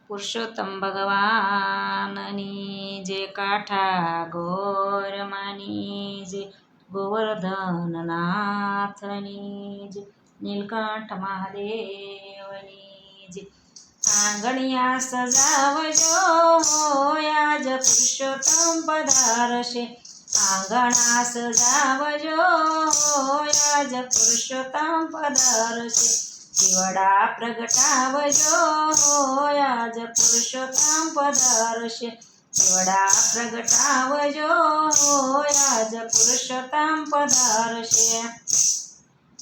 પુરુષોત્તમ ભગવાનની જે કાઠા ગોરમાની જે ગોવર્ધન નાથની જે નીલકંઠ મહાદેવની જે આંગણિયા સજાવજો આજ પુરુષોત્તમ પધારશે આંગણા સજાવજો આજ પુરુષોત્તમ પધારશે દીવડા પ્રગટાવજો આજ પુરુષોત્તમ પધારશે દીવડા પ્રગટાવજો આજ પુરુષોત્તમ પધારશે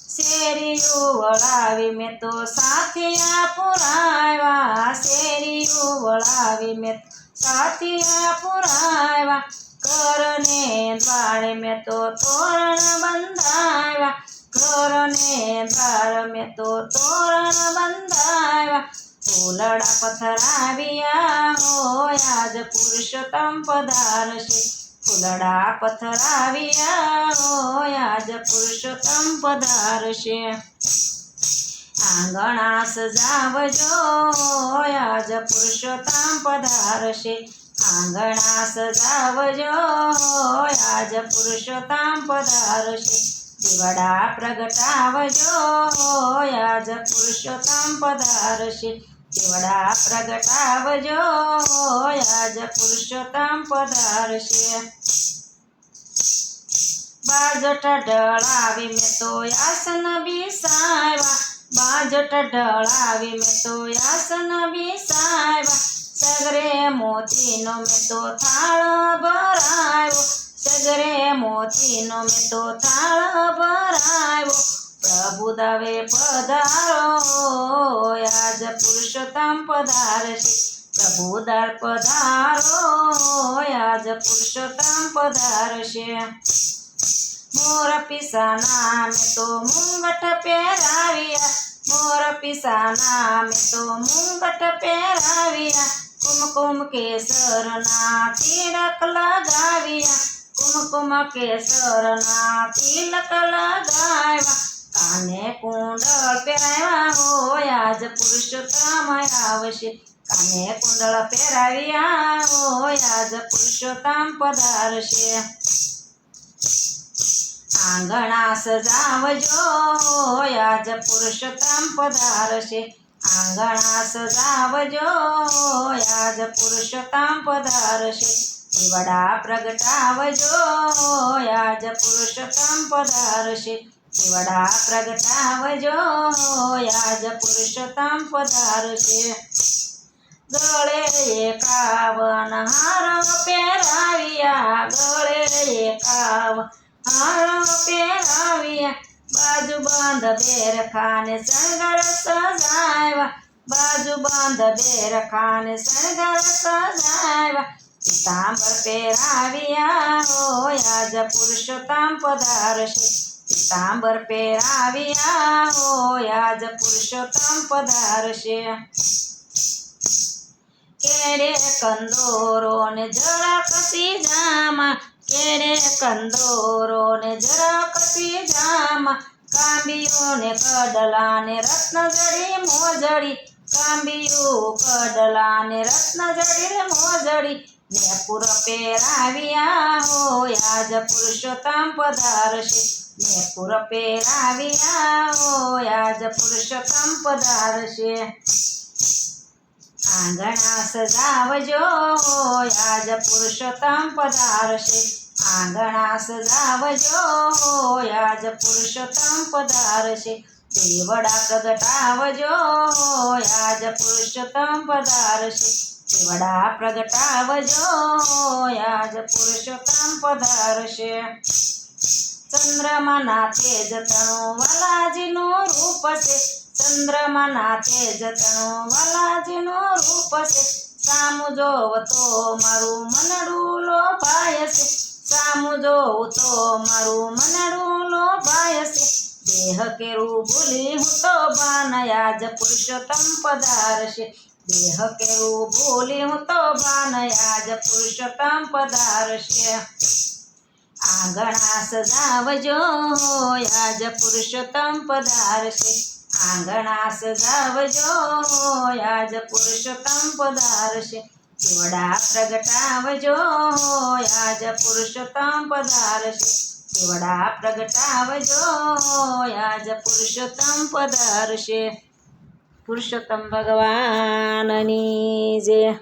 શેરીઓ વળાવી મેં તો સાથિયા પુરાવ્યા શેરીઓ વળાવી મેં સાથિયા પુરાવ્યા ઘરને દ્વારે મેં તો તોરણ બંધાવ્યા ઘરને દ્વાર મેં તો તોરણ બંધાવ્યા ફૂલડા પથરાવ્યા હોય આજ પુરુષોત્તમ પધારશે ફૂલડા પથરાવ્યા હોય આજ પુરુષોત્તમ પધારશે આંગણા સજાવજો આજ પુરુષોત્તમ પધારશે આંગણા સજાવજો આજ પુરુષોત્તમ પધારશે દીવડા પ્રગટાવજો આજ પુરુષોત્તમ પધારશે દીવડા પ્રગટાવજો આજ પુરુષોત્તમ પધારશે બાજટ ઢળાવી મેં તો આસન બિસાવ્યા બાજટ ઢળાવી મેં તો આસન બિસાવ્યા સગરે મોતીનો મેં તો થાળ ભરાવ્યો સગરે મોતીનો મેં તો થાળ ભરાવ્યો પ્રભુ દવે પધારો આજ પુરુષોત્તમ પધારશે પ્રભુ દર પધારો આજ પુરુષોત્તમ પધારશે મોર પિસાના મેં તો મુંગટ પહેરાવ્યા મોર પિસાના મેં તો મુંગટ પહેરાવ્યા કુમકુમ કેસરના તિલક લગાવ્યા કુમકુમ કેસરના તિલક લગાવ્યા કાને કુંડળ પહેરાવ્યા હોય આજ પુરુષોત્તમ આવશે કાને કુંડળ પહેરાવ્યા હોય આજ પુરુષોત્તમ પધારશે આંગણા સજાવજો આજ પુરુષોત્તમ પધારશે આંગણા સજાવજો આજ પુરુષોત્તમ પધારશે દીવડા પ્રગટાવજો આજ પુરુષોત્તમ પધારશે દીવડા પ્રગટાવજો આજ પુરુષોત્તમ પધારશે ગળે 51 હાર પહેરાવ્યા ગળે 51 હાર પહેરાવ્યા બાજુ બંધ બેરખાને શણગાર સજાવ્યા બાજુ બંધ બેરખાને શણગાર સજાવ્યા પીતાંબર પહેરાવ્યા હોય આજ પુરુષોત્તમ પધારશે પીતાંબર પહેરાવ્યા હોય આજ પુરુષોત્તમ પધારશે કેડે કંદોરો ને જરાક સીજામાં કેડે કંદોરો ને જરાક સીજામાં કાંબીઓ ને કડલા ને રત્ન જડી મોજડી કાંબીઓ કડલા ને રત્ન જડી મોજડી ને પુર પહેરાવ્યા હોય આજ પુરુષોત્તમ પધારશે ને પુર પહેરાવ્યા હોય આજ પુરુષોત્તમ પધારશે આંગણા સજાવજો આજ પુરુષોત્તમ પધારશે આંગણા સજાવજો આજ પુરુષોત્તમ પધારશે દીવડા પ્રગટાવજો આજ પુરુષોત્તમ પધારશે દીવડા પ્રગટાવજો આજ પુરુષોત્તમ પધારશે ચંદ્રમાના તેજ તણું વાલાજીનું રૂપ છે ચંદ્રમાના તેજ તણું વાલાજીનું રૂપ છે સામું જોવ તો મારું મનડું લોભાય છે સામું જોઉં તો મારું મનડું લોભાય છે દેહ કેરું ભૂલી હું તો બાન આજ પુરુષોત્તમ પધારશે દેહ કેરું ભૂલી હું તો બાન આજ પુરુષોત્તમ પધારશે આંગણા સજાવજો આજ પુરુષોત્તમ પધારશે આંગણા સજાવજો આજ પુરુષોત્તમ પધારશે દીવડા પ્રગટાવજો આજ પુરુષોત્તમ પધારશે દીવડા પ્રગટાવજો આજ પુરુષોત્તમ પધારશે પુરુષોત્તમ ભગવાનની જય